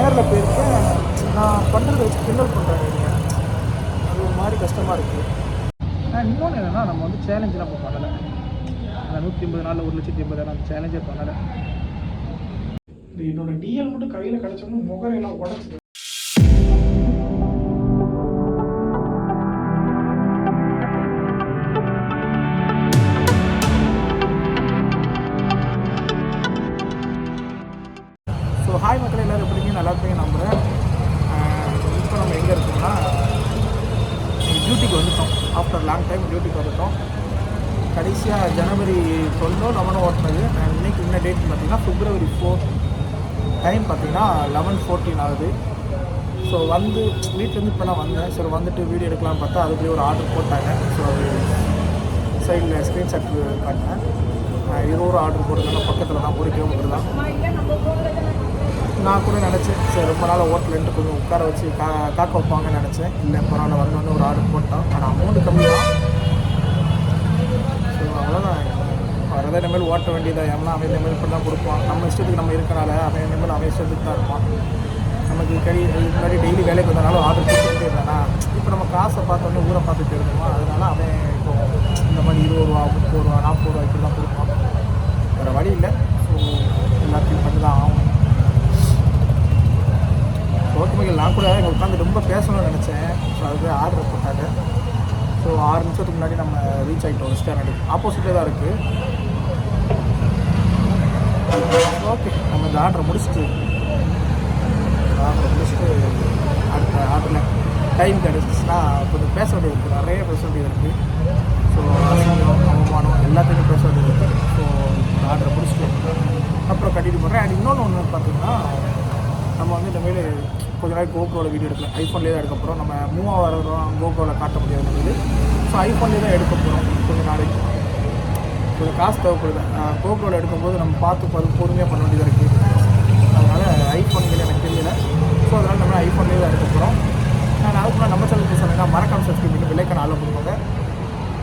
நேரில் போயிருக்கேன். நான் பண்ணுறத வச்சு கிண்டல் பண்ணுறாங்க நீங்கள். அது ஒரு மாதிரி கஷ்டமாக இருக்குது. இன்னொன்று என்னென்னா, நம்ம வந்து சேலஞ்சு நம்ம பண்ணலை. அந்த 150 நாளில் 1,80,000 அந்த சேலஞ்சே பண்ணலை. என்னோடய டிஎல் மட்டும் கையில் கிடச்சோன்னு முகரையெல்லாம் உடச்சிது. ஸோ ஹாய் மக்கள், எல்லோரும் எப்படிங்க நல்லா இருப்பீங்க நம்புகிறேன். இப்போ நம்ம எங்கே இருக்கோம்னா, டியூட்டிக்கு வந்துட்டோம். ஆஃப்டர் லாங் டைம் டியூட்டிக்கு வந்துட்டோம். கடைசியாக ஜனவரி 12 11 ஓட்டினது. இன்றைக்கி என்ன டேட்னு பார்த்தீங்கன்னா February 4. டைம் பார்த்தீங்கன்னா 11:14 ஆகுது. ஸோ வந்து வீட்டிலேருந்து இப்போ நான் வந்தேன். சரி வந்துட்டு வீடியோ எடுக்கலாம்னு பார்த்தா அதுக்குள்ளே ஒரு ஆர்டர் போட்டாங்க. ஸோ அது சைடில் ஸ்க்ரீன்ஷாட் காட்டினேன். 20 ஆர்டர் போட்டிருந்தாங்க. பக்கத்தில் தான் 1 கிலோமீட்டர் தான். நான் கூட நினச்சேன் சரி ரொம்ப நாள் ஹோட்டலுன்ட்டு கொஞ்சம் உட்கார வச்சு காக்க வைப்பாங்கன்னு நினச்சேன். இல்லை பரவாயில்ல, வந்தோடனே ஒரு ஆர்டர் போட்டோம். ஆனால் அமௌண்ட்டு கம்மி தான். ஸோ அவ்வளோதான். வரதை இனிமேல் ஓட்ட வேண்டியதாக. ஏன்னா அவன் இனிமேல் இப்படி தான் கொடுப்பான். நம்ம இஷ்டத்துக்கு நம்ம இருக்கனால அவன் இனிமேல் அவன் இஷ்டத்துக்கு தான் இருப்பான். நமக்கு முன்னாடி டெய்லி வேலைக்கு வந்தனாலும் ஆர்டர் கொடுத்துட்டே இருந்தானா, இப்போ நம்ம காசை பார்த்தோன்னே ஊரை பார்த்துட்டு இருந்தோமா, அதனால அவன் இப்போ இந்த மாதிரி 20 ரூபா 30 ரூபா 40 ரூபா இப்படி தான் கொடுப்பான். வேறு வழி இல்லை. ஸோ எல்லாத்தையும் பண்ணி தான் ஆகும். ஓகேமைகள் நான் கூட இங்கே உட்காந்து ரொம்ப பேசணும்னு நினச்சேன். ஸோ அதுக்கு ஆர்டர் போட்டாங்க. ஸோ 6 நிமிஷத்துக்கு முன்னாடி நம்ம ரீச் ஆகிட்டோம். ரெஸ்டாரண்ட் ஆப்போசிட்டே தான் இருக்குது. ஓகே, நம்ம இந்த ஆர்டரை முடிச்சுட்டு அடுத்த ஆர்டரில் டைம் கிடச்சிச்சுன்னா கொஞ்சம் பேச வேண்டியது இருக்குது. நிறைய பேச வேண்டியது இருக்குது. ஸோ அசிங்கம் அவமானம் எல்லாத்தையும் பேச வேண்டியது இருக்குது. ஸோ இந்த ஆர்டரை முடிச்சுட்டு அப்புறம் கட்டிட்டு போடுறேன். அண்ட் இன்னொன்று பார்த்தீங்கன்னா, நம்ம வந்து இந்தமாரி கொஞ்ச நாளைக்கு கோப்ரோவில் வீடியோ எடுக்கலாம். ஐஃபோன்லேயே தான் எடுக்க போகிறோம். நம்ம மூவாக வரோம் கோப்ரோவில் காட்ட முடியாது. ஸோ ஐஃபோன்லேயே தான் எடுக்க போகிறோம். கொஞ்சம் நாளைக்கு கொஞ்சம் காசு தேவைப்படுது. கோப்ரோவில் எடுக்கும்போது நம்ம பார்த்து பொறுமையாக பண்ண வேண்டியதாக இருக்குது. அதனால் ஐஃபோன்களே எனக்கு தெரியல. ஸோ அதனால் நம்ம ஐஃபோன்லேயே தான் எடுக்க போகிறோம். நான் அதுக்கு நம்ம சேனலுக்கு சொன்னேன்னா மறக்காம சப்ஸ்கிரைப் பண்ணி விலைக்கான ஆளை கொடுப்பாங்க.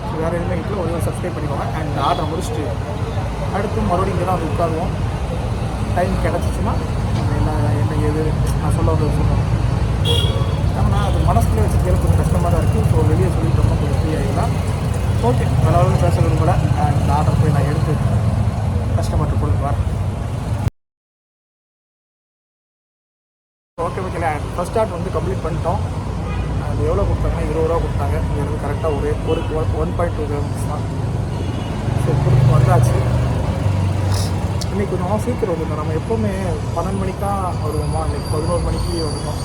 ஸோ வேறு எதுவுமே இல்லை, ஒரு சப்ஸ்கிரைப் பண்ணிக்கோங்க. அண்ட் ஆர்டரை முடிச்சுட்டு அடுத்து மறுபடியும் இங்கே தான் வந்து உட்காருவோம். டைம் கிடச்சிச்சின்னா என்ன ஏது நான் சொல்ல வந்து சொல்லுவேன். ஆனால் அது மனசுக்குள்ளே வச்சுக்கிறது கொஞ்சம் கஷ்டமாக தான் இருக்குது. ஸோ வெளியே சொல்லிட்டோம்னா கொஞ்சம் ஃப்ரீ ஆகிடலாம். ஓகே, பரவாயில்ல, பேச விரும்பல. இந்த ஆர்டர் போய் நான் எடுத்து கஸ்டமர்கிட்ட கொடுத்து வரேன். ஓகே ஓகே, ஃபஸ்ட் ஆர்டர் வந்து கம்ப்ளீட் பண்ணிட்டோம். அது எவ்வளோ கொடுத்தாங்கன்னா 20 ரூபா கொடுத்தாங்க. இங்கே இருந்து கரெக்டாக ஒரு 1.2 கிலோமீட்டர்ஸ் தான். ஸோ கொடுத்து வந்தாச்சு. இன்றைக்கி கொஞ்சம் சீக்கிரம் வந்துடும். நம்ம எப்போவுமே 12 மணிக்கு தான் வருவோமா, இன்றைக்கி 11 மணிக்கு வருவோம்.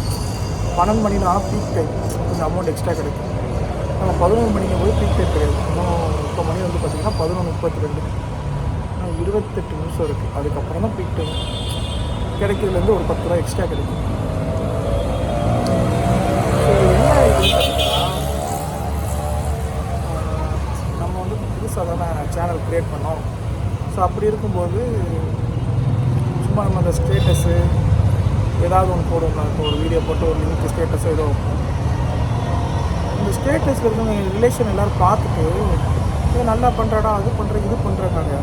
12 மணினா பீக் டைம், கொஞ்சம் அமௌண்ட் எக்ஸ்ட்ரா கிடைக்கும். நம்ம 11 மணிக்கு போய் பீக் டைம் கிடையாது. இன்னும் இப்போ மணி வந்து பார்த்திங்கன்னா 11:32. 28 நிமிஷம் இருக்குது. அதுக்கப்புறம் தான் பீக் டைம். கிடைக்கிறதுலேருந்து ஒரு 10 ரூபா எக்ஸ்ட்ரா கிடைக்கும். ஸோ என்ன இதுன்னா, நம்ம வந்து புதுசாக தானே சேனல் க்ரியேட் பண்ணோம். ஸோ அப்படி இருக்கும்போது சும்மா நம்ம அந்த ஸ்டேட்டஸு ஏதாவது ஒன்று போடுவோம். இப்போ ஒரு வீடியோ போட்டு ஒரு லிங்க் ஸ்டேட்டஸோ ஏதோ இந்த ஸ்டேட்டஸில் இருக்க ரிலேஷன் எல்லோரும் பார்த்துட்டு இது நல்லா பண்ணுறாடா, அது பண்ணுற இது பண்ணுறாங்க.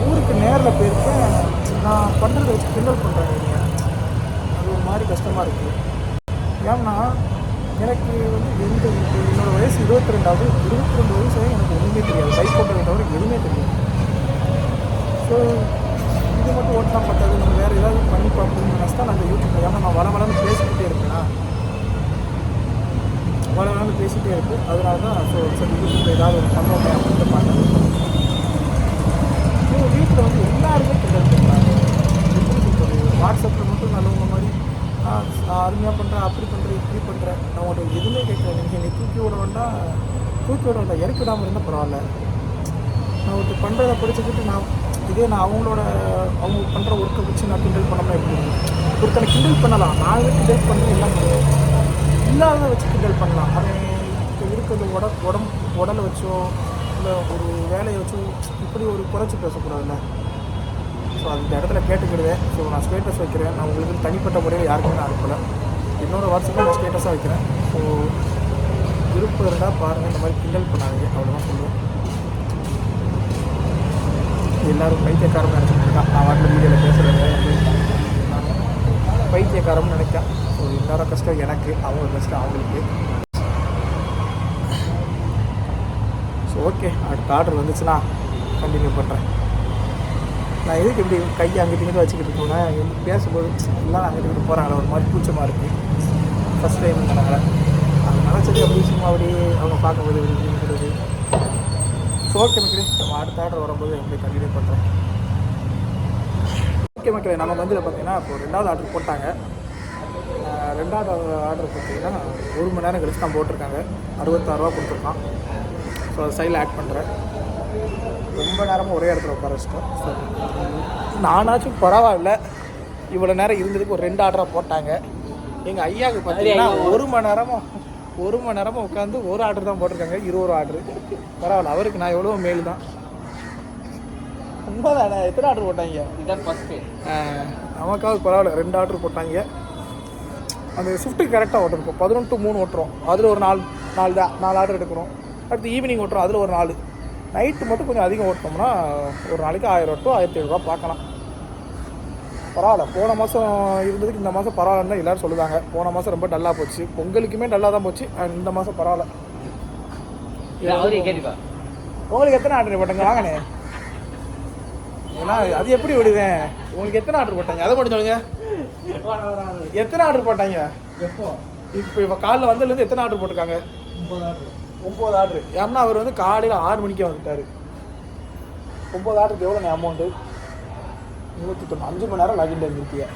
ஊருக்கு நேரில் போயிருக்கேன். நான் பண்ணுறத வச்சு கிண்டல் பண்ணுறாங்க. அது ஒரு மாதிரி கஷ்டமாக இருக்குது. ஏன்னா எனக்கு வந்து என்னோடய வயசு 22 வயசு எனக்கு ஒன்றுமே தெரியாது. பைக் ஓட்டுறதை தவிர எதுவுமே தெரியாது. ஸோ இது மட்டும் ஓட்டினா பட்டாது, நம்ம வேறு ஏதாவது பண்ணி பார்ப்போம்னு நினச்சா நான் அந்த யூடியூப்பில். ஏன்னா நான் வளர்ந்து பேசிக்கிட்டே இருக்கேன்னா வளர்ந்து பேசிகிட்டே இருக்குது. அதனால தான் ஸோ சரி யூடியூப்பில் ஏதாவது ஒரு பண்ணுவோமே அப்படின்ட்டு பார்த்தேன். எங்கள் வீட்டில் வந்து எல்லாருமே கிண்டல் பண்ணுறாங்க. எப்படி சொல்கிறது, வாட்ஸ்அப்பில் மட்டும் நல்லவங்க மாதிரி அருமையாக பண்ணுறேன், அப்படி பண்ணுறேன், இப்படி பண்ணுறேன். நான் உங்கள்கிட்ட எதுவுமே கேட்குறேன். நீங்கள் என்னை தூக்கி விட வேண்டாம், இறக்கி விடாமல் இருந்தால் பரவாயில்ல. நான் ஒருத்தர் பண்ணுறதை படிச்சுக்கிட்டு நான் அவங்க பண்ணுற ஒர்க்கை வச்சு நான் கிண்டல் பண்ணாமல் எப்படி ஒருத்தனை கிண்டல் பண்ணலாம். நான் கிண்டல் பண்ணி எல்லாம் பண்ணுவேன். இல்லாத வச்சு கிண்டல் பண்ணலாம். அவன் இப்போ இருக்கிறது உடலை வச்சோ இல்லை ஒரு வேலையை வச்சோ இப்படி ஒரு குறைச்சி பேசக்கூடாதுல்ல. ஸோ அந்த இடத்துல கேட்டுக்கிடுவேன். ஸோ நான் ஸ்டேட்டஸ் வைக்கிறேன். நான் உங்களுக்கு தனிப்பட்ட முறையில் யாருக்குமே நான் அனுப்பலை. என்னோடய வாட்ஸ்அப்பில் நான் ஸ்டேட்டஸாக வைக்கிறேன். ஸோ விருப்பம் இருந்தால் பாருங்கள், இந்த மாதிரி கிண்டல் பண்ணாதீங்க, அவ்வளோதான் சொல்லுவேன். எல்லோரும் பைத்தியக்காரமாக எடுத்துகிட்டு இருக்கான். நான் வாட்டில் வீடியோவில் பேசுகிறது பைத்தியக்காரம்னு நினைக்கிறேன். ஸோ என்னோட கஷ்டம் எனக்கு, அவங்க கஷ்டம் அவங்களுக்கு. ஸோ ஓகே, அடுத்த ஆர்டர் வந்துச்சுன்னா கண்டினியூ பண்ணுறேன். நான் எதுக்கு இப்படி கையை அங்கிட்டு இங்கிட்டு வச்சுக்கிட்டு இருக்கோன்னா பேசும்போது எல்லாம் அங்கிட்டு இங்கிட்டு போகிறாங்களே ஒரு மாதிரி கூச்சமாக இருக்குது. ஃபஸ்ட் டைம் பண்ணாங்களே அதனால சரி அப்படி சும்மா அப்படி அவங்க பார்க்கும்போது இருக்கிறது. ஸோ ஓகே மக்களே, நம்ம அடுத்த ஆர்டர் வரும்போது எப்படி கண்டினியூ பண்ணுறேன். ஓகே மக்களே, நம்ம வந்து பார்த்தீங்கன்னா இப்போ 2வது ஆர்டர் போட்டாங்க. 2வது ஆர்டர் பார்த்தீங்கன்னா 1 மணி நேரம் கழிச்சு தான் போட்டிருக்காங்க. 66 ரூபா கொடுத்துருக்கான். ஸோ அதை சைடில் ஆட் பண்ணுறேன். ரொம்ப நேரமாக ஒரே இடத்துல உட்கார வச்சிட்டோம். ஸோ நானாச்சும் பரவாயில்ல, இவ்வளோ நேரம் இருந்ததுக்கு ஒரு 2 ஆர்டராக போட்டாங்க. எங்கள் ஐயாவுக்கு பார்த்தீங்கன்னா 1 மணி நேரமாக உட்காந்து ஒரு ஆர்டர் தான் போட்டிருக்காங்க. 20 ஆர்டரு. பரவாயில்ல, அவருக்கு நான் எவ்வளோ மேல் தான். உண்மைதானே? எத்தனை ஆர்டர் போட்டாங்க? இதான் ஃபஸ்ட்டு. நமக்காவது பரவாயில்ல, 2 ஆர்டர் போட்டாங்க. அந்த ஷிஃப்ட்டுக்கு கரெக்டாக ஓட்டிருக்கோம். 11 to 3 ஓட்டுறோம். அதில் ஒரு 4 ஆர்டர் எடுக்கிறோம். அடுத்து ஈவினிங் ஓட்டுறோம், அதில் ஒரு 4. நைட்டு மட்டும் கொஞ்சம் அதிகம் ஓட்டினோம்னா ஒரு நாளைக்கு 1000 to 1700 பார்க்கலாம். பரவாயில்ல, போன மாதம் இருந்ததுக்கு இந்த மாதம் பரவாயில்லன்னு தான் எல்லோரும் சொல்லுவாங்க. போன மாதம் ரொம்ப டல்லாக போச்சு, பொங்கலுக்குமே டல்லாக தான் போச்சு. இந்த மாதம் பரவாயில்ல. உங்களுக்கு எத்தனை ஆர்டர் போட்டாங்க? வாங்கண்ணே. ஏன்னா அது எப்படி விடுவேன்? உங்களுக்கு எத்தனை ஆர்டர் போட்டாங்க அதை மட்டும் சொல்லுங்க. எத்தனை ஆர்டர் போட்டாங்க? இப்போ காலைல வந்ததுலேருந்து எத்தனை ஆர்டர் போட்டிருக்காங்க? 9 ஆர்டர். ஏன்னா அவர் வந்து காலையில் 6 மணிக்கே வந்துட்டார். 9 ஆர்டருக்கு எவ்வளோ அமௌண்ட்டு? 5 மணி நேரம் லாகின் டைம் இருக்கீங்க.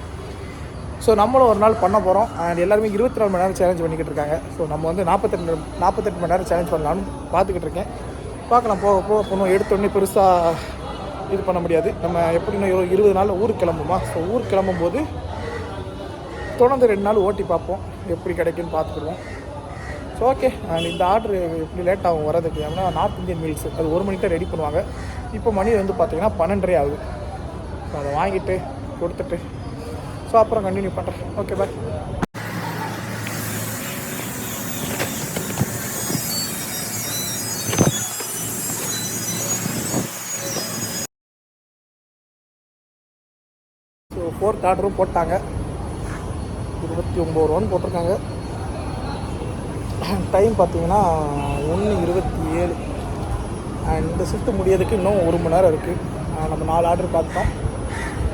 ஸோ நம்மளும் ஒரு நாள் பண்ண போகிறோம். அண்ட் எல்லாருமே 24 மணி நேரம் சேலஞ்ச் பண்ணிக்கிட்டு இருக்காங்க. ஸோ நம்ம வந்து 48 மணி நேரம் சேலஞ்ச் பண்ணலான்னு பார்த்துக்கிட்டு இருக்கேன். பார்க்கலாம், போக போக போகணும். எடுத்தோடனே பெருசாக இது பண்ண முடியாது. நம்ம எப்படின்னா 20 நாளில் ஊருக்கு கிளம்புமா. ஸோ ஊருக்கு கிளம்பும்போது தொடர்ந்து 2 நாள் ஓட்டி பார்ப்போம், எப்படி கிடைக்குன்னு பார்த்துக்குருவோம். ஸோ ஓகே, அண்ட் இந்த ஆர்டர் எப்படி லேட் ஆகும் வரதுக்கு? ஏன்னா நார்த் இந்தியன் மீல்ஸ் அது 1 மணிக்கு தான் ரெடி பண்ணுவாங்க. இப்போ மணி வந்து பார்த்திங்கன்னா 12:30 ஆகுது. ஸோ அதை வாங்கிட்டு கொடுத்துட்டு ஸோ அப்புறம் கண்டினியூ பண்ணுறேன். ஓகே, பாய். ஸோ 4th ஆர்டரும் போட்டாங்க. 29 ரூபான்னு போட்டிருக்காங்க. டைம் பார்த்தீங்கன்னா 1:27. அண்ட் இந்த ஷிஃப்ட்டு முடியறதுக்கு இன்னும் 1 மணி நேரம் இருக்குது. நம்ம 4 ஆர்டர் பார்த்தோம்.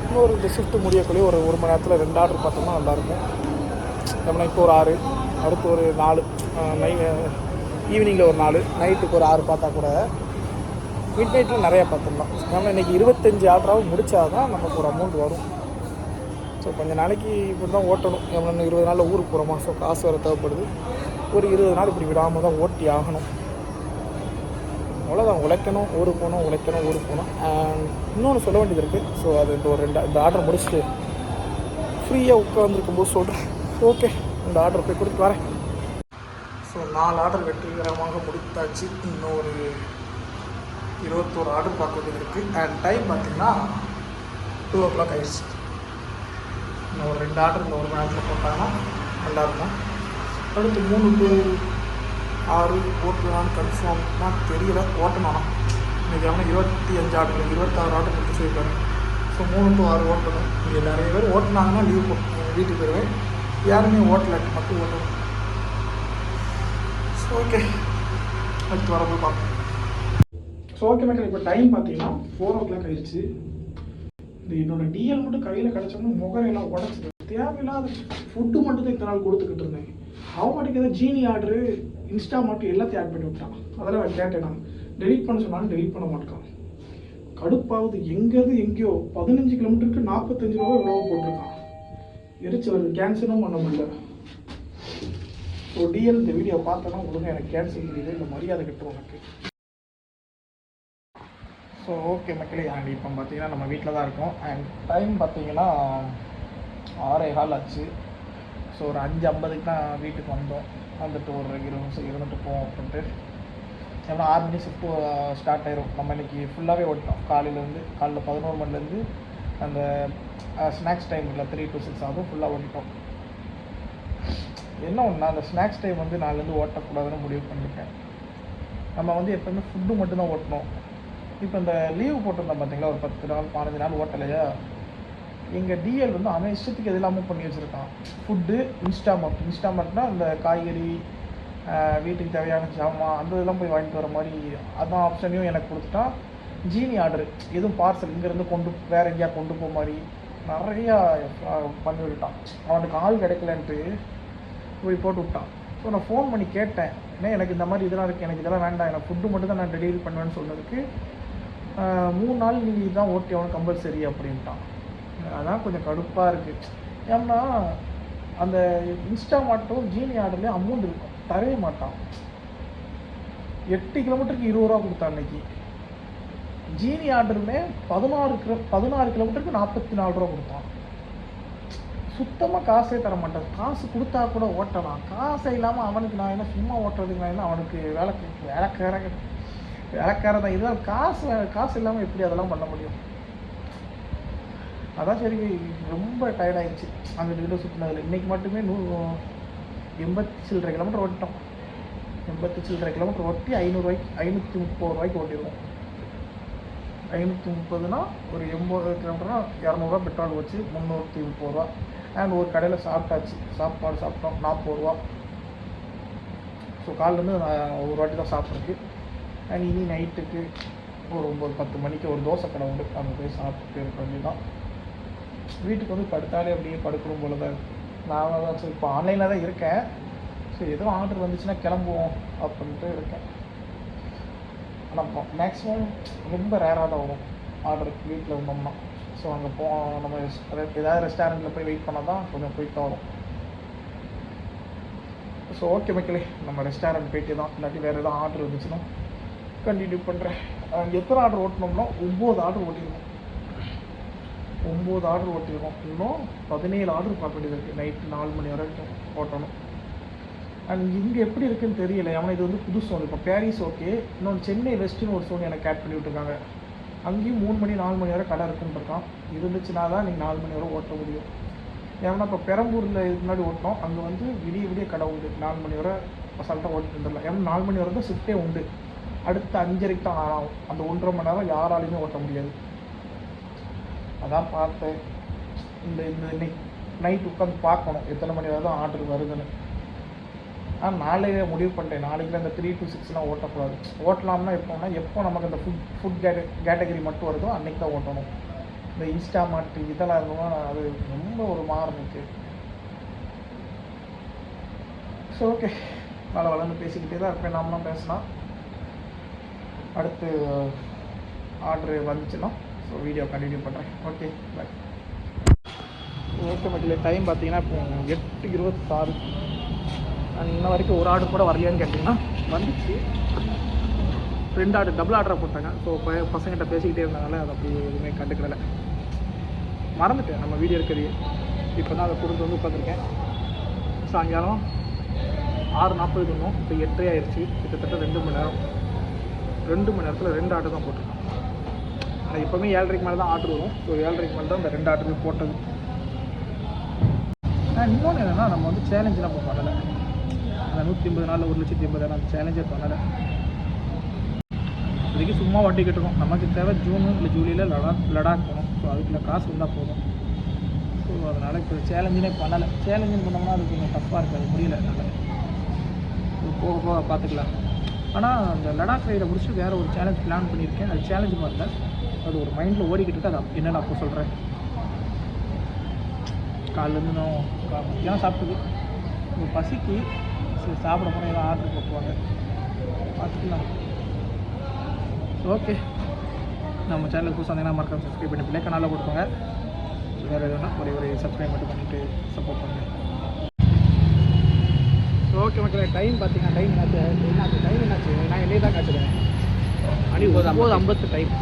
இன்னொரு இந்த ஷிஃப்ட்டு முடியக்குள்ளே ஒரு 1 மணி நேரத்தில் 2 ஆர்டர் பார்த்தோம்னா நல்லாயிருக்கும். எப்படின்னா இப்போ ஒரு 6, அடுத்து ஒரு 4, ஈவினிங்கில் ஒரு 4, நைட்டுக்கு ஒரு 6 பார்த்தா கூட மிட் நைட்டில் நிறையா பார்த்துடலாம். நம்ம இன்றைக்கி 25 ஆர்டராகவும் முடித்தா தான் நமக்கு ஒரு அமௌண்ட் வரும். ஸோ கொஞ்சம் நாளைக்கு இப்படி தான் ஓட்டணும். நம்ம 20 நாளில் ஊருக்கு போகிறோமா. ஸோ காசு வர தேவைப்படுது. ஒரு 20 நாள் இப்படி விடாமல் தான் ஓட்டி ஆகணும். அவ்வளோதான், உழைக்கணும், ஊருக்கு போகணும், உழைக்கணும், ஊருக்கு போகணும். இன்னொன்று சொல்ல வேண்டியது இருக்குது. ஸோ அது இந்த ஆர்டர் முடிச்சுட்டு ஃப்ரீயாக உட்காந்துருக்கும்போது சொல்கிறேன். ஓகே, இந்த ஆர்டர் போய் கொடுத்து வரேன். ஸோ 4 ஆர்டர் வெற்றிகரமாக முடித்தாச்சு. இன்னும் ஒரு 21 ஆர்டர் பார்க்க வேண்டியது இருக்குது. அண்ட் டைம் பார்த்திங்கன்னா 2 o'clock ஆயிடுச்சு. இன்னும் ஒரு 2 ஆர்டர் இந்த 1 மணி நேரத்தில் போட்டாங்கன்னா நல்லாயிருக்கும். அடுத்து 3 to 6 ஓட்டலான்னு கன்ஃபார்ம்னா தெரியல. ஓட்டணும். இன்றைக்கி அவனை 25 ஆர்டர் 26 ஆர்டர் முடிச்சு சொல்லியிருக்காரு. ஸோ 3 to 6 ஓட்டணும். இங்கே நிறைய பேர் ஓட்டினாங்கன்னா லீவ் போட்டு வீட்டுக்கு போயிடுவேன். யாருமே ஓட்டலை, மட்டும் ஓட்டணும். ஸோ ஓகே, அடுத்து வரப்போ பார்ப்போம். ஸோ ஓகே மேக்கர், இப்போ டைம் பார்த்தீங்கன்னா 4 o'clock ஆயிடுச்சு. இந்த என்னோட டிஎல் மட்டும் கையில் கிடச்சோம்னா முகரையெல்லாம் உடச்சிது. தேவையில்லாத ஃபுட்டு மட்டும் தான் இத்தனை நாள் கொடுத்துக்கிட்டு இருந்தேன். அவன் மட்டும் ஏதோ ஜீனி ஆர்டரு, இன்ஸ்டா மட்டும் எல்லாத்தையும் ஆட் பண்ணி விட்டான். அதெல்லாம் கேட்டேன், நான் டெலிட் பண்ண சொன்னாலும் டெலிட் பண்ண மாட்டான். கடுப்பாவது. எங்கேருந்து எங்கேயோ 15 கிலோமீட்டருக்கு 45 ரூபா எவ்வளோ போட்டிருக்கான். எரிச்சு வருது, கேன்சலும் பண்ண முடியல. ஸோ டிஎல் இந்த வீடியோ பார்த்தோன்னா ஒழுங்காக எனக்கு கேன்சல் முடியுது, இல்லை மரியாதை கிட்டும் எனக்கு. ஸோ ஓகே மக்களே, அண்ட் இப்போ பார்த்தீங்கன்னா நம்ம வீட்டில் தான் இருக்கோம். அண்ட் டைம் பார்த்தீங்கன்னா 6:15 ஆச்சு. ஸோ ஒரு 5:50க்கு தான் வீட்டுக்கு வந்தோம். வந்துட்டு ஒரு 20 நிமிஷம் இருந்துட்டு போவோம் அப்படின்ட்டு. ஏன்னா 6 மணி ஷிஃப்ட்டு ஸ்டார்ட் ஆயிரும். நம்ம இன்றைக்கி ஃபுல்லாகவே ஓட்டிட்டோம். காலையில் 11 மணிலேருந்து அந்த ஸ்நாக்ஸ் டைம் இல்லை 3 to 6 ஆகும், ஃபுல்லாக ஓட்டிட்டோம். என்ன ஒன்றா, அந்த ஸ்நாக்ஸ் டைம் வந்து நாளிலேருந்து ஓட்டக்கூடாதுன்னு முடிவு பண்ணிட்டேன். நம்ம வந்து எப்போவுமே ஃபுட்டு மட்டும்தான் ஓட்டணும். இப்போ இந்த லீவு போட்டிருந்தோம் பார்த்தீங்களா, ஒரு 10 நாள் 15 நாள் ஓட்டலையா. எங்கள் டிஎல் வந்து அவன் இஷ்டத்துக்கு எது இல்லாமல் பண்ணி வச்சுருக்கான். ஃபுட்டு இன்ஸ்டாமார்ட்னா இந்த காய்கறி வீட்டுக்கு தேவையான ஜாமான் அந்த இதெல்லாம் போய் வாங்கிட்டு வர மாதிரி அதான் ஆப்ஷனையும் எனக்கு கொடுத்துட்டான். ஜீனி ஆர்டரு எதுவும் பார்சல் இங்கேருந்து வேறு எங்கேயா கொண்டு போக மாதிரி நிறையா பண்ணி விட்டான். அவனுக்கு ஆள் கிடைக்கலன்ட்டு போய் போட்டு விட்டான். ஸோ நான் ஃபோன் பண்ணி கேட்டேன், ஏன்னா எனக்கு இந்த மாதிரி இதெல்லாம் இருக்குது, எனக்கு இதெல்லாம் வேண்டாம், எனக்கு ஃபுட்டு மட்டும் தான் நான் டெலிவரி பண்ணுவேன்னு சொன்னதுக்கு 3 நாள் நீங்கள் இதுதான் ஓட்டி அவனுக்கு கம்பல்சரி அப்படின்ட்டான். அதான் கொஞ்சம் கடுப்பாக இருக்குது. ஏன்னா அந்த இன்ஸ்டாமார்ட்டும் ஜீனி ஆர்டர்லேயும் அமௌண்ட் இருக்கும், தரவே மாட்டான். 8 கிலோமீட்டருக்கு 20 ரூபா கொடுத்தான் அன்னைக்கு. ஜீனி ஆர்டருமே 16 கிலோமீட்டருக்கு 44 ரூபா கொடுத்தான். சுத்தமாக காசே தர மாட்டேன். காசு கொடுத்தா கூட ஓட்டலாம், காசே இல்லாமல் அவனுக்கு நான் என்ன சும்மா ஓட்டுறதுக்கு நான் என்ன அவனுக்கு வேலைக்கார தான். இதுதான் காசு இல்லாமல் எப்படி அதெல்லாம் பண்ண முடியும்? அதான் சரி, ரொம்ப டயர்டாகிடுச்சு அந்த வீடியோ சுற்றினதில். இன்றைக்கி மட்டுமே 80 சில்லரை கிலோமீட்டர் ஓட்டிட்டோம். 80 சில்லரை கிலோமீட்டர் ஓட்டி 500 ரூபாய்க்கு 530 ரூபாய்க்கு ஓட்டிடுவோம். 530னா ஒரு 80 கிலோமீட்டர்னா 200 பெட்ரோல் வச்சு 330 ரூபா. அண்ட் ஒரு கடையில் சாப்பிட்டாச்சு, சாப்பாடு சாப்பிட்டோம் 40 ரூபா. ஸோ காலிலேருந்து நான் ஒரு வாட்டி தான் சாப்பிட்ருக்கு. அண்ட் இனி நைட்டுக்கு ஒரு 9-10 மணிக்கு ஒரு தோசை கடை உண்டு, அங்கே போய் சாப்பிட்டு இருக்க வேண்டியதான். வீட்டுக்கு வந்து படுத்தாலே அப்படியே படுக்கணும் போல தான் இருக்குது. நான் தான் சரி இப்போ ஆன்லைனில் தான் இருக்கேன். ஸோ எதுவும் ஆர்டர் வந்துச்சுன்னா கிளம்புவோம் அப்படின்ட்டு இருக்கேன். ஆனால் மேக்ஸிமம் ரொம்ப ரேராக தான் வரும் ஆர்டருக்கு வீட்டில் இருந்தோம்னா. ஸோ அங்கே நம்ம ஏதாவது ரெஸ்டாரண்ட்டில் போய் வெயிட் பண்ணால் தான் கொஞ்சம் குயிக்காக வரும். ஸோ ஓகே மக்களே, நம்ம ரெஸ்டாரண்ட் போயிட்டு தான், இல்லாட்டி வேறு எதாவது ஆர்டர் இருந்துச்சுன்னா கண்டினியூ பண்ணுறேன். எத்தனை ஆர்டர் ஓட்டினோம்னா 9 ஆர்டர் ஓட்டியிருக்கோம். 9 ஆர்டர் ஓட்டியிருக்கோம். இன்னும் 17 ஆர்டர் பார்க்க வேண்டியது இருக்குது. நைட்டு 4 மணி வரைக்கும் ஓட்டணும். அண்ட் இங்கே எப்படி இருக்குதுன்னு தெரியல. ஏன்னா இது வந்து புது சோன். இப்போ பாரிஸ் ஓகே, இன்னொன்று சென்னை வெஸ்ட்டுன்னு ஒரு சோன் எனக்கு ஆட் பண்ணி விட்டுருக்காங்க. அங்கேயும் 3 மணி 4 மணி வரை கடை இருக்குன்னு இருக்கான். இருந்துச்சுன்னா தான் நீங்கள் 4 மணி வரை ஓட்ட முடியும். ஏன்னா இப்போ பெரம்பூரில் இதுக்கு முன்னாடி ஓட்டினோம், அங்கே வந்து விடிய கடை உண்டு. 4 மணி வரை அசால்ட்டாக ஓட்டிட்டு வந்துடலாம். ஏன்னா 4 மணி வரை தான் ஷிஃப்ட்டே உண்டு. அடுத்த 5:30க்கு தான் ஆகும். அந்த 1.5 மணி நேரம் யாராலையுமே ஓட்ட முடியாது. அதான் பார்த்தேன். இன்னைக்கு நைட் உட்காந்து பார்க்கணும் எத்தனை மணி வரை தான் ஆர்டர் வருதுன்னு. நாளையே முடிவு பண்ணிட்டேன். நாளைக்கு அந்த 3 to 6 ஓட்டக்கூடாது. ஓட்டலாம்னா எப்போ நமக்கு அந்த ஃபுட் கேட்டகரி மட்டும் வருதோ அன்றைக்கி தான் ஓட்டணும். இந்த இன்ஸ்டாமார்ட் இதெல்லாம் இருந்தோம்னா அது ரொம்ப ஒரு மாறும் இருக்குது. ஸோ ஓகே, வளர்ந்து பேசிக்கிட்டே தான் இருப்பேன். நாமலாம் பேசலாம். அடுத்து ஆர்டரு வந்துச்சுன்னா ஸோ வீடியோ கண்டினியூ பண்ணுறேன். Okay bye. ஓகே மக்களே, டைம் பார்த்தீங்கன்னா இப்போ 8:26. இன்ன வரைக்கும் ஒரு ஆர்டர் கூட வரலையான்னு கேட்டிங்கன்னா வந்துச்சு. 2 ஆர்டர் டபுள் ஆர்டராக போட்டாங்க. ஸோ பசங்கிட்ட பேசிக்கிட்டே இருந்தனால அதை அப்படி எதுவுமே கண்டுக்கலை, மறந்துட்டேன் நம்ம வீடியோ இருக்கிறது. இப்போ தான் அதை கொடுத்து வந்து உட்காந்துருக்கேன். சாயங்காலம் 6:40 இருந்தோம், இப்போ 8:30 ஆயிடுச்சு. கிட்டத்தட்ட 2 மணி நேரம். 2 மணி நேரத்தில் 2 ஆர்டர் தான் போட்டிருக்கோம். ஆனால் எப்போவுமே 7:30க்கு மேலே தான் ஆர்டர் வரும். ஸோ 7:30க்கு மேலே தான் இந்த 2 ஆர்டருமே போட்டது. இன்னொன்று என்னென்னா, நம்ம வந்து சேலஞ்செலாம் இப்போ பண்ணலை. அந்த 150 நாளில் 1,80,000 அந்த சேலஞ்சே பண்ணலை. இதுக்கு சும்மா வட்டிக்கிட்டு இருக்கோம். நமக்கு தேவை ஜூன் இல்லை ஜூலையில் லடாக் போகணும். ஸோ அதுக்குள்ள காசு வந்தால் போதும். ஸோ அதனால் இப்போ சேலஞ்சுனே பண்ணலை. சேலஞ்சுன்னு பண்ணோம்னா அது கொஞ்சம் டஃப்பாக இருக்குது, அது முடியல. அதனால் போக பார்த்துக்கலாம். ஆனால் அந்த லடாக் ரைடை முடிச்சுட்டு வேறு ஒரு சேலஞ்ச் பிளான் பண்ணியிருக்கேன். அது சேலஞ்சு வரல, அது ஒரு மைண்டில் ஓடிக்கிட்டு இருக்கு. அது என்னென்னு அப்போ சொல்கிறேன். காலிலேருந்து நான் மத்தியானம் சாப்பிட்டது ஒரு பசிக்கு சரி சாப்பிட போனால் ஏதாவது ஆர்டர் போட்டுவாங்க, பார்த்துக்கலாம். ஓகே, நம்ம சேனலுக்கு புதுசாக வந்தீங்கன்னா மறக்காம சப்ஸ்கிரைப் பண்ணி பிள்ளைக்கு நல்லா கொடுப்பாங்க. ஸோ வேறு எதுனா ஒரு சப்ஸ்கிரைப் மட்டும் பண்ணிவிட்டு சப்போர்ட் பண்ணுங்கள். ஓகே மக்களே, டைம் பார்த்தீங்கன்னா டைம் என்னாச்சு நான் என்னையே தான் காய்ச்சிடுவேன். மணி 9:50 டைம்.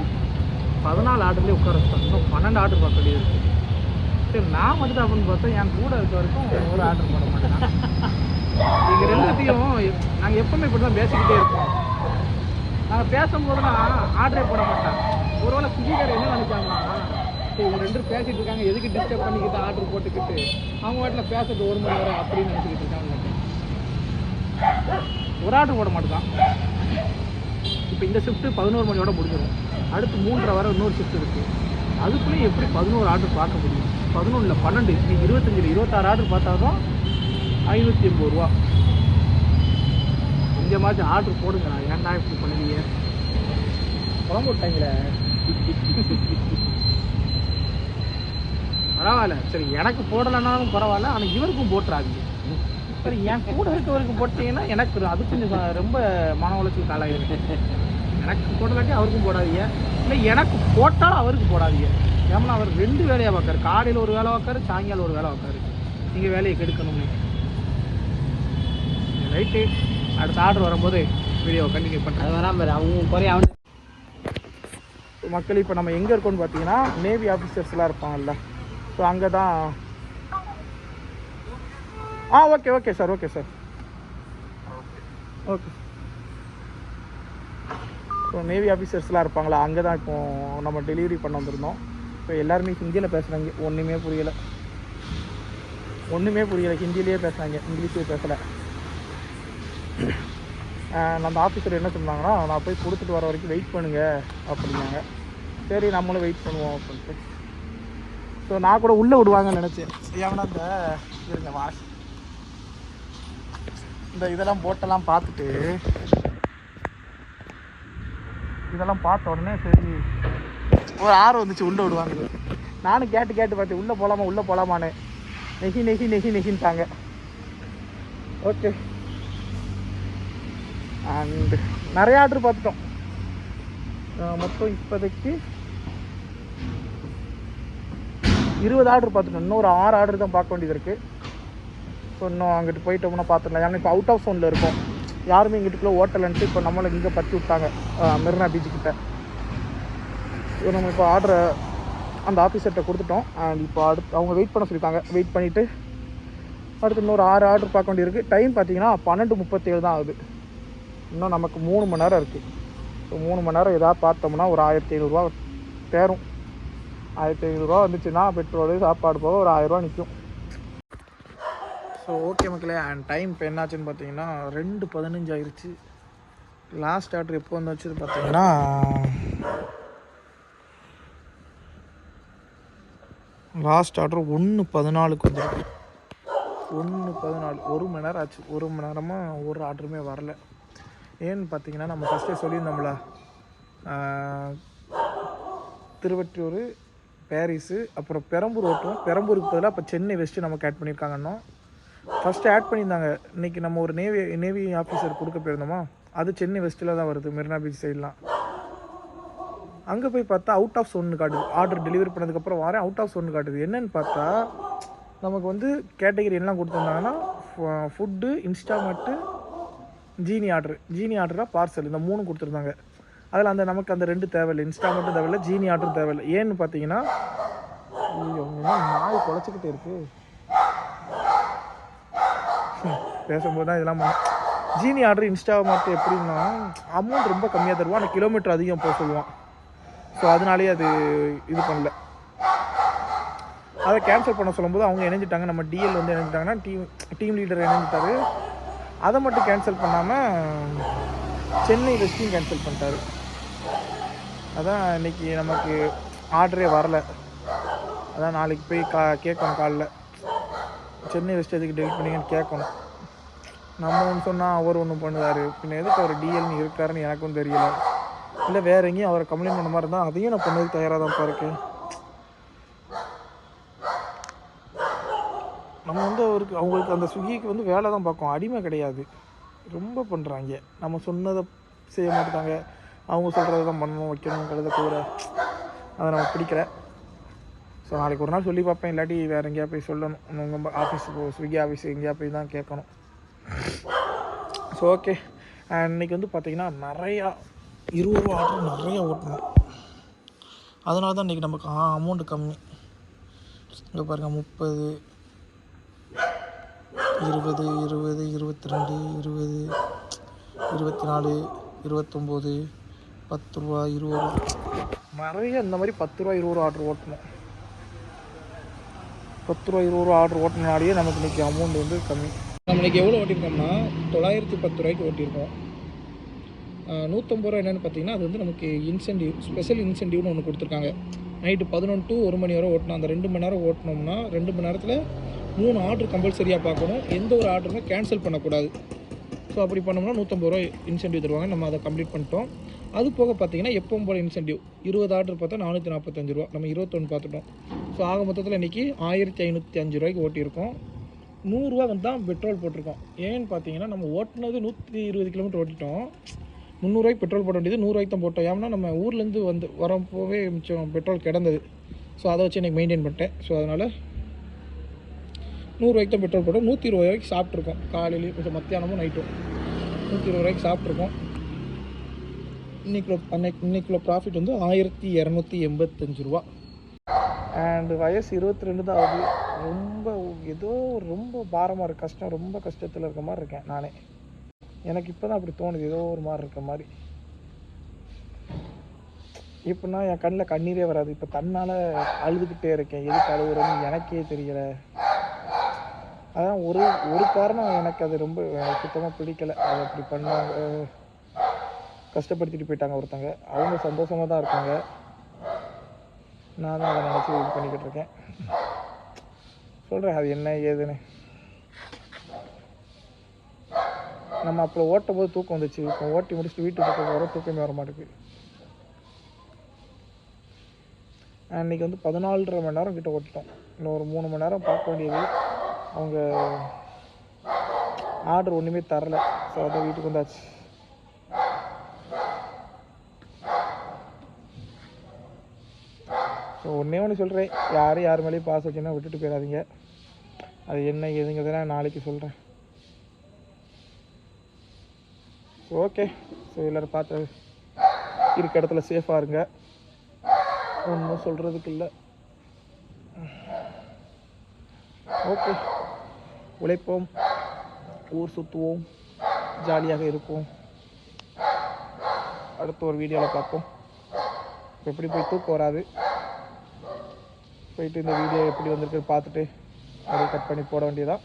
14 ஆர்டர்லேயே உட்கார வச்சுட்டோம். இன்னும் 12 ஆர்டர் பார்க்க வேண்டியது இருக்குது. சரி நான் மட்டும் அப்படின்னு பார்த்தா என் கூட இருக்க வரைக்கும் ஒரு ஆர்டர் போட மாட்டேன். நீங்கள் ரெண்டுத்தையும் நாங்கள் எப்போவுமே இப்படி தான் பேசிக்கிட்டே இருப்போம். நாங்கள் பேசும்போதுலாம் ஆர்டரே போட மாட்டேன். ஒருவேளை சுஜிக்கார என்ன நினைச்சாங்கன்னா, இவங்க 2 பேரும் பேசிகிட்டு இருக்காங்க, எதுக்கு டிஸ்டர்ப் பண்ணிக்கிட்டு ஆர்டர் போட்டுக்கிட்டு அவங்க வாட்டில் பேசுறது 1 மணி நேரம் அப்படின்னு நினச்சிக்கிட்டு இருக்காங்க. ஒரு ஆர்டர் போட மாட்டேதான். இப்போ இந்த ஷிஃப்ட்டு 11 மணியோட முடிஞ்சிடும். அடுத்து 3:30 வரை இன்னொரு ஷிஃப்ட் இருக்குது. அதுக்குள்ளேயும் எப்படி 11 ஆர்டர் பார்க்க முடியும்? 11 12 நீங்கள் 25 26 ஆர்டர் பார்த்தா தான் 580 ரூபா. கொஞ்சமாச்சும் ஆர்டர் போடுங்கண்ணா. ஏன்டா இப்படி பண்ணுவீங்க? குழம்பு விட்டாங்களே. பரவாயில்ல, சரி எனக்கு போடலைன்னாலும் பரவாயில்ல, ஆனால் இவருக்கும் போட்டுறாதீங்க. சரி, என் கூட இருக்கவருக்கு போட்டீங்கன்னா எனக்கு அது கொஞ்சம் ரொம்ப மன உளைச்சல் காலாயிருக்கு. எனக்கு போடலாட்டி அவருக்கும் போடாதீங்க, இல்லை எனக்கு போட்டாலும் அவருக்கு போடாதீங்க. ஏன்னா அவர் 2 வேலையாக பார்க்காரு. காலையில் ஒரு வேலை பார்க்காரு, சாயங்காலம் ஒரு வேலை பார்க்காரு. நீங்கள் வேலையை கெடுக்கணும்னு. ரைட்டு, அடுத்த ஆர்டர் வரும்போது வீடியோ கண்டினியூ பண்ணுறேன். அது வராமல் அவங்க குறைய அவன் மக்கள். இப்போ நம்ம எங்கே இருக்கோன்னு பார்த்தீங்கன்னா நேவி ஆஃபீஸர்ஸ்லாம் இருப்பாங்கல்ல, ஸோ அங்கே தான். Okay okay sir, okay sir, okay. So navy ஆஃபீஸர்ஸ்லாம் இருப்பாங்களா, அங்கே தான் இப்போது நம்ம டெலிவரி பண்ண வந்திருந்தோம். இப்போ எல்லாருமே ஹிந்தியில் பேசுகிறாங்க. ஒன்றுமே புரியலை, ஹிந்திலேயே பேசுகிறாங்க, இங்கிலீஷே பேசலை. அந்த ஆஃபீஸர் என்ன சொன்னாங்கன்னா, நான் போய் கொடுத்துட்டு வர வரைக்கும் வெயிட் பண்ணுங்க அப்படின்னாங்க. சரி, நம்மளும் வெயிட் பண்ணுவோம் அப்படின்ட்டு. ஸோ நான் கூட உள்ளே விடுவாங்கன்னு நினச்சேன். ஏன்னா இந்த இருங்க வாஷ் இந்த இதெல்லாம் போட்டெல்லாம் பார்த்துட்டு, இதெல்லாம் பார்த்த உடனே சரி ஒரு ஆர்வம் வந்துச்சு, உள்ளே விடுவாங்க. நானும் கேட்டு பார்த்தேன், உள்ளே போகலாமான்னு. நெகின்ட்டாங்க. ஓகே. அண்டு நிறைய ஆர்டர் பார்த்துட்டோம். மொத்தம் இப்போதைக்கு 20 ஆர்டர் பார்த்துட்டோம். இன்னொரு 6 ஆர்டர் தான் பார்க்க வேண்டியது இருக்குது. ஸோ இன்னும் அங்கிட்டு போயிட்டோம்னா பார்த்துடலாம். ஏன்னா இப்போ அவுட் ஆஃப் சோனில் இருக்கும், யாருமே இங்கிட்டுக்குள்ளே ஓட்டலன்ட்டு இப்போ நம்மளை இங்கே பற்றி விட்டாங்க மெரினா பீச்சுக்கிட்ட. ஸோ நம்ம இப்போ ஆர்டரை அந்த ஆஃபீஸர்கிட்ட கொடுத்துட்டோம். அண்ட் இப்போ அடுத்து அவங்க வெயிட் பண்ண சொல்லிட்டாங்க. வெயிட் பண்ணிவிட்டு அடுத்து இன்னொரு 6 ஆர்டர் பார்க்க வேண்டியிருக்கு. டைம் பார்த்தீங்கன்னா 12:37 தான் ஆகுது. இன்னும் நமக்கு 3 மணி நேரம் இருக்குது. ஸோ 3 மணி நேரம் எதாவது பார்த்தோம்னா ஒரு 1500 ரூபா தேரும். 1500 ரூபா வந்துச்சுன்னா பெட்ரோலு சாப்பாடு போக ஒரு 1000 ரூபா நிற்கும். ஸோ ஓகே மக்களே. அண்ட் டைம் இப்போ என்னாச்சுன்னு பார்த்தீங்கன்னா 2:15 ஆயிடுச்சு. லாஸ்ட் ஆர்டர் எப்போ வந்து வச்சது பார்த்தீங்கன்னா லாஸ்ட் ஆர்டர் 1:14 வந்துருக்கு. 1:14, 1 மணி நேரம் ஆச்சு. 1 மணி நேரமாக ஒரு ஆர்டருமே வரல. ஏன்னு பார்த்தீங்கன்னா நம்ம ஃபஸ்ட்டே சொல்லியிருந்தோம்ல, திருவற்றியூர், பாரிஸு, அப்புறம் பெரம்பூர் ஓட்டுவோம். பெரம்பூருக்கு பதிலாக இப்போ சென்னை வெஸ்ட்டு நமக்கு ஆட் பண்ணியிருக்காங்கன்னா, ஃபஸ்ட்டு ஆட் பண்ணியிருந்தாங்க. இன்றைக்கி நம்ம ஒரு நேவி ஆஃபீஸர் கொடுக்க போயிருந்தோமா, அது சென்னை வெஸ்ட்டில் தான் வருது, மெரினா பீச் சைட்லாம். அங்கே போய் பார்த்தா அவுட் ஆஃப் சோன்னு காட்டுது. ஆர்டர் டெலிவரி பண்ணதுக்கப்புறம் வரேன், அவுட் ஆஃப் சோன்னு காட்டுது. என்னென்னு பார்த்தா நமக்கு வந்து கேட்டகரி எல்லாம் கொடுத்துருந்தாங்கன்னா ஃபுட்டு, இன்ஸ்டாமெண்ட்டு, ஜீனி ஆர்டராக பார்சல், இந்த 3 கொடுத்துருந்தாங்க. அதில் நமக்கு அந்த 2 தேவையில்லை. இன்ஸ்டாமெண்ட்டும் தேவையில்லை, ஜீனி ஆர்டரும் தேவையில்லை. ஏன்னு பார்த்தீங்கன்னா நாய் குலைச்சிக்கிட்டே இருக்குது. பேசும்போது தான் இதெல்லாம் ஜீனி ஆர்டர் இன்ஸ்டாமெண்ட் எப்படின்னா அமௌண்ட் ரொம்ப கம்மியாக தருவான், ஆனால் கிலோமீட்டர் அதிகம் போக சொல்லுவான். ஸோ அதனாலேயே அது இது பண்ணல. அதை கேன்சல் பண்ண சொல்லும்போது அவங்க இணைஞ்சிட்டாங்க. நம்ம டிஎல் வந்து இணைஞ்சிட்டாங்கன்னா டீம் லீடர் இணைஞ்சிட்டாரு. அதை மட்டும் கேன்சல் பண்ணாமல் சென்னை வெஸ்ட்டையும் கேன்சல் பண்ணிட்டாரு. அதான் இன்றைக்கி நமக்கு ஆர்டரே வரலை. அதான் நாளைக்கு போய் கேட்கணும். காலைல சென்னை வெஸ்ட் எதுக்கு டெலிட் பண்ணிங்கன்னு கேட்கணும். நம்ம ஒன்று சொன்னால் அவர் ஒன்று பண்ணுவார். பின்ன எதுக்கு அவர் டிஎல்னு இருக்காருன்னு எனக்கும் தெரியல. இல்லை வேறு எங்கேயும் அவரை கம்ப்ளைண்ட் பண்ண மாதிரி இருந்தால் அதையும் நான் பண்ணதுக்கு தயாராக தான் இருக்கேன். நம்ம வந்து அவங்களுக்கு அந்த ஸ்விக்கிக்கு வந்து வேலை தான் பார்க்கும், அடிமை கிடையாது. ரொம்ப பண்ணுறாங்க. நம்ம சொன்னதை செய்ய மாட்டாங்க, அவங்க சொல்கிறத தான் பண்ணணும், வைக்கணுங்கிறத கூட அதை நம்ம பிடிக்கல. ஸோ நாளைக்கு ஒரு நாள் சொல்லி பார்ப்பேன். இல்லாட்டி வேறு எங்கேயா போய் சொல்லணும். உங்கள் ஆஃபீஸுக்கு ஸ்விக்கி ஆஃபீஸு எங்கேயா போய் தான் கேட்கணும். So okay. இன்றைக்கி வந்து பார்த்திங்கன்னா நிறையா 20 ரூபா ஆர்டர் நிறையா ஓட்டணும். அதனால தான் இன்றைக்கி நமக்கு அமௌண்ட்டு கம்மி. இங்கே பாருங்கள், 30, 20, 20, 22, 20, 24, 29, 10 ரூபா, 20 ரூபா, நிறைய இந்த மாதிரி 10 ரூபா 20 ரூபா ஆர்டர் ஓட்டணும். 10 ரூபா 20 ரூபா ஆர்டர் ஓட்டினாலேயே நமக்கு இன்றைக்கி அமௌண்ட் வந்து கம்மி. நம்ம இன்றைக்கி எவ்வளோ ஓட்டியிருக்கோம்னா 910 ரூபாய்க்கு ஓட்டியிருக்கோம். 150 ரூபா என்னென்னு பார்த்தீங்கன்னா அது வந்து நமக்கு இன்சென்டிவ், ஸ்பெஷல் இன்சென்டிவ்னு ஒன்று கொடுத்துருக்காங்க. நைட்டு 11 to 1 மணி வரை ஓட்டணும். அந்த 2 மணி நேரம் ஓட்டினோம்னா 2 மணி நேரத்தில் 3 ஆர்டர் கம்பல்சரியாக பார்க்கணும். எந்த ஒரு ஆர்டருமே கேன்சல் பண்ணக்கூடாது. ஸோ அப்படி பண்ணோம்னா ரூ. 150 இன்சென்டிவ் தருவாங்க. நம்ம அதை கம்ப்ளீட் பண்ணிட்டோம். அது போக பார்த்தீங்கன்னா எப்பவும் போல் இன்சென்டிவ் 20 ஆர்டர் பார்த்தா ரூ. 445, நம்ம 21 பார்த்துட்டோம். ஸோ ஆக மொத்தத்தில் இன்றைக்கி ரூ. 1505 ஓட்டியிருக்கோம். ரூ. 100 தான் பெட்ரோல் போட்டிருக்கோம். ஏன்னு பார்த்தீங்கன்னா நம்ம ஓட்டினது 120 கிலோமீட்டர் ஓட்டிட்டோம். ரூ. 300 பெட்ரோல் போட வேண்டியது ரூ. 100 தான் போட்டோம். ஏன்னா நம்ம ஊர்லேருந்து வரப்போவே மிச்சம் பெட்ரோல் கிடந்தது. ஸோ அதை வச்சு எனக்கு மெயின்டைன் பண்ணிட்டேன். ஸோ அதனால் ரூ. 100 தான் பெட்ரோல் போட்டோம். ரூ. 120 சாப்பிட்ருக்கோம். காலையிலையும் கொஞ்சம் மத்தியானமும் நைட்டும் ரூ. 120 சாப்பிட்ருக்கோம். இன்னைக்குள்ள ப்ராஃபிட் வந்து ரூ. 1285. அண்டு வயசு 22 தான் ஆகுது. ரொம்ப பாரமாக இருக்குது. ரொம்ப கஷ்டத்தில் இருக்க மாதிரி இருக்கேன் நானே. எனக்கு இப்போ தான் அப்படி தோணுது. ஏதோ ஒரு மாதிரி இருக்க மாதிரி. இப்போனா என் கண்ணில் கண்ணீரே வராது. இப்போ தன்னால் அழுதுகிட்டே இருக்கேன். எதுக்கு அழுகுறேன்னு எனக்கே தெரியலை. அதான் ஒரு காரணம் எனக்கு அது ரொம்ப சுத்தமாக பிடிக்கலை. அது அப்படி பண்ணாங்க, கஷ்டப்படுத்திட்டு போயிட்டாங்க ஒருத்தங்க. அவங்க சந்தோஷமாக தான் இருக்காங்க. நான் தான் அதை நினச்சி இது பண்ணிக்கிட்டு இருக்கேன். சொல்கிறேன் அது என்ன ஏதுன்னு. நம்ம அப்போ ஓட்டும் போது தூக்கம் வந்துச்சு. இப்போ ஓட்டி முடிச்சுட்டு வீட்டுக்கு பக்கம் வர தூக்கமே வர மாட்டேங்குது. அன்றைக்கி வந்து 14.5 மணி நேரம் கிட்ட ஓட்டிட்டோம். இன்னும் ஒரு 3 மணி நேரம் பார்க்க வேண்டியது. அவங்க ஆர்டர் ஒன்றுமே தரலை. ஸோ அதான் வீட்டுக்கு வந்தாச்சு. ஸோ ஒன்று சொல்கிறேன், யார் மேலேயும் பாஸ் வச்சுன்னா விட்டுட்டு போயிடாதீங்க. அது என்ன ஏதுங்கிறத நான் நாளைக்கு சொல்கிறேன். ஓகே. ஸோ எல்லோரும் பார்த்து இருக்க இடத்துல சேஃபாக இருங்க. ஒன்றும் சொல்கிறதுக்கு இல்லை. ஓகே, உழைப்போம், ஊர் சுற்றுவோம், ஜாலியாக இருப்போம். அடுத்த ஒரு வீடியோவில் பார்ப்போம். எப்படி போய் தூக்கம் வராது. போயிட்டு இந்த வீடியோ எப்படி வந்திருக்கு பார்த்துட்டு அப்படியே கட் பண்ணி போட வேண்டியதான்.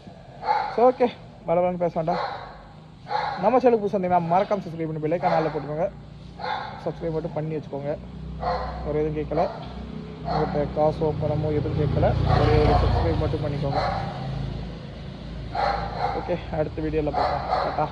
ஸோ ஓகே, பலவலன்னு பேச வேண்டாம். நம்ம சேனலுக்கு புதுசு வந்தீங்கன்னா மறக்காம சப்ஸ்கிரைப் பண்ணி பெல் ஐக்கான் ஆல்ல போட்டுக்கோங்க. சப்ஸ்கிரைப் மட்டும் பண்ணி வச்சுக்கோங்க. ஒரு எதுவும் கேட்கல, உங்கள்கிட்ட காசோ பணமோ எதுவும் கேட்கல. ஒரே ஒரு சப்ஸ்கிரைப் மட்டும் பண்ணிக்கோங்க. ஓகே, அடுத்த வீடியோவில் பார்க்கலாம். டாட்டா.